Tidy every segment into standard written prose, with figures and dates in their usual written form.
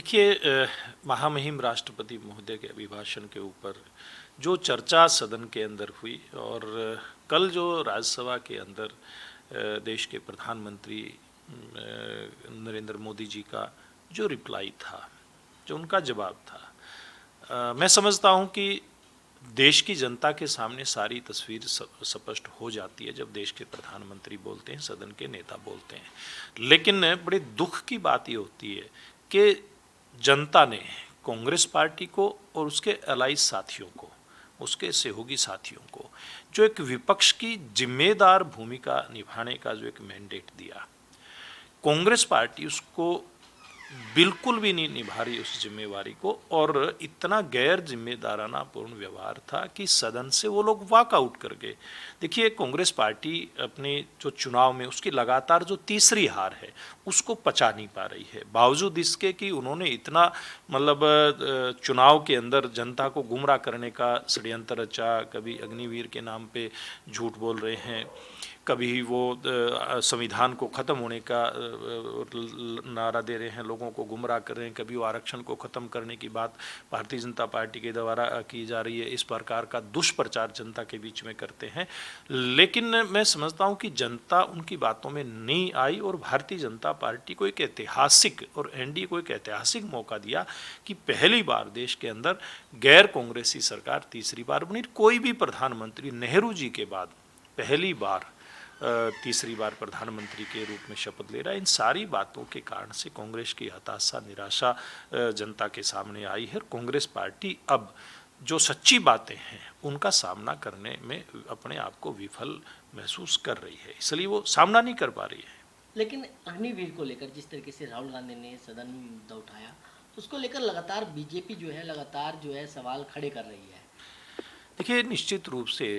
देखिए महामहिम राष्ट्रपति महोदय के अभिभाषण के ऊपर जो चर्चा सदन के अंदर हुई और कल जो राज्यसभा के अंदर देश के प्रधानमंत्री नरेंद्र मोदी जी का जो रिप्लाई था, जो उनका जवाब था, मैं समझता हूं कि देश की जनता के सामने सारी तस्वीर स्पष्ट हो जाती है जब देश के प्रधानमंत्री बोलते हैं, सदन के नेता बोलते हैं। लेकिन बड़े दुख की बात ये होती है कि जनता ने कांग्रेस पार्टी को और उसके अलाइ साथियों को, उसके सहयोगी साथियों को जो एक विपक्ष की जिम्मेदार भूमिका निभाने का जो एक मैंडेट दिया, कांग्रेस पार्टी उसको बिल्कुल भी नहीं निभा रही उस जिम्मेवारी को, और इतना गैर जिम्मेदाराना पूर्ण व्यवहार था कि सदन से वो लोग वॉकआउट कर गए। देखिए कांग्रेस पार्टी अपने जो चुनाव में उसकी लगातार जो तीसरी हार है उसको पचा नहीं पा रही है, बावजूद इसके कि उन्होंने इतना चुनाव के अंदर जनता को गुमराह करने का षड्यंत्र रचा। कभी अग्निवीर के नाम पे झूठ बोल रहे हैं, कभी वो संविधान को ख़त्म होने का नारा दे रहे हैं, लोगों को गुमराह कर रहे हैं, कभी वो आरक्षण को ख़त्म करने की बात भारतीय जनता पार्टी के द्वारा की जा रही है। इस प्रकार का दुष्प्रचार जनता के बीच में करते हैं। लेकिन मैं समझता हूं कि जनता उनकी बातों में नहीं आई और भारतीय जनता पार्टी को एक ऐतिहासिक और एनडीए को एक ऐतिहासिक मौका दिया कि पहली बार देश के अंदर गैर कांग्रेसी सरकार तीसरी बार बनी। कोई भी प्रधानमंत्री नेहरू जी के बाद पहली बार तीसरी बार प्रधानमंत्री के रूप में शपथ ले रहा है। इन सारी बातों के कारण से कांग्रेस की हताशा, निराशा जनता के सामने आई है। कांग्रेस पार्टी अब जो सच्ची बातें हैं उनका सामना करने में अपने आप को विफल महसूस कर रही है, इसलिए वो सामना नहीं कर पा रही है। लेकिन अग्निवीर को लेकर जिस तरीके से राहुल गांधी ने सदन में मुद्दा उठाया, उसको लेकर लगातार बीजेपी जो है सवाल खड़े कर रही है। देखिए निश्चित रूप से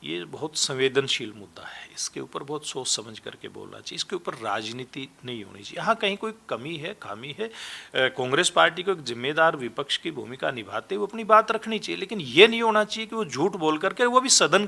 ये बहुत संवेदनशील मुद्दा है, इसके ऊपर बहुत सोच समझ करके बोलना चाहिए, इसके ऊपर राजनीति नहीं होनी चाहिए। यहाँ कहीं कोई कमी है, खामी है, कांग्रेस पार्टी को एक जिम्मेदार विपक्ष की भूमिका निभाते हुए अपनी बात रखनी चाहिए, लेकिन ये नहीं होना चाहिए कि वो झूठ बोल करके, वो भी सदन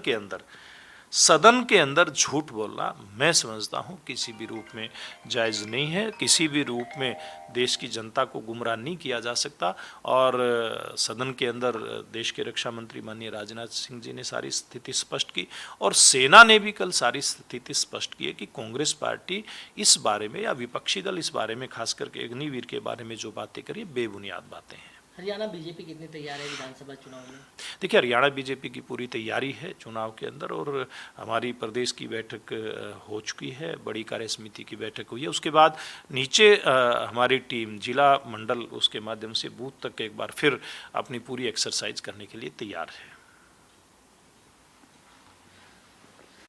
के अंदर झूठ बोलना मैं समझता हूँ किसी भी रूप में जायज़ नहीं है। किसी भी रूप में देश की जनता को गुमराह नहीं किया जा सकता। और सदन के अंदर देश के रक्षा मंत्री माननीय राजनाथ सिंह जी ने सारी स्थिति स्पष्ट की और सेना ने भी कल सारी स्थिति स्पष्ट की है कि कांग्रेस पार्टी इस बारे में या विपक्षी दल इस बारे में, खास करके अग्निवीर के बारे में जो बातें करी, बेबुनियाद बातें हैं। हरियाणा बीजेपी कितनी तैयार है विधानसभा चुनाव में? देखिए हरियाणा बीजेपी की पूरी तैयारी है चुनाव के अंदर, और हमारी प्रदेश की बैठक हो चुकी है, बड़ी कार्य समिति की बैठक हुई है। उसके बाद नीचे हमारी टीम जिला मंडल उसके माध्यम से बूथ तक एक बार फिर अपनी पूरी एक्सरसाइज करने के लिए तैयार है।